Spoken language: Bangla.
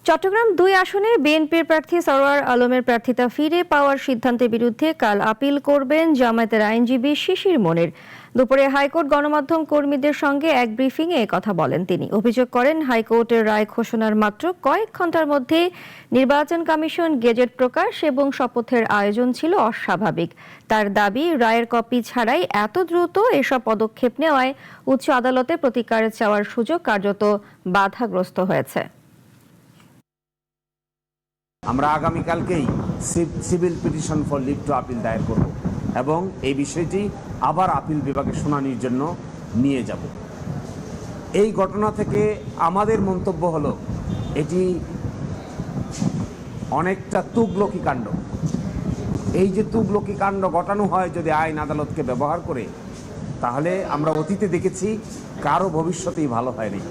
চট্টগ্রাম-২ আসনে বিএনপির প্রার্থী সরওয়ার আলমের প্রার্থিতা ফিরে পাওয়ার সিদ্ধান্তের বিরুদ্ধে কাল আপিল করবেন জামায়াতের আইনজীবী শিশির মনির। দুপুরে হাইকোর্ট গণমাধ্যম কর্মীদের সঙ্গে এক ব্রিফিংয়ে কথা বলেন তিনি। অভিযোগ করেন, হাইকোর্টের রায় ঘোষণার মাত্র কয়েক ঘণ্টার মধ্যে নির্বাচন কমিশন গেজেট প্রকাশ এবং শপথের আয়োজন ছিল অস্বাভাবিক। তার দাবি, রায়ের কপি ছাড়াই এত দ্রুত এসব পদক্ষেপ নেওয়ায় উচ্চ আদালতে প্রতিকার চাওয়ার সুযোগ কার্যত বাধাগ্রস্ত হয়েছে। আমরা আগামীকালকেই civil petition for leave to appeal দায়ের করব এবং এই বিষয়টি আবার আপিল বিভাগে শুনানির জন্য নিয়ে যাব। এই ঘটনা থেকে আমাদের মন্তব্য হলো, এটি অনেকটা তুগলকি কাণ্ড। এই যে তুগলকি কাণ্ড ঘটানো হয় যদি আইন আদালতকে ব্যবহার করে, তাহলে আমরা অতীতে দেখেছি কারো ভবিষ্যতেই ভালো হয়নি।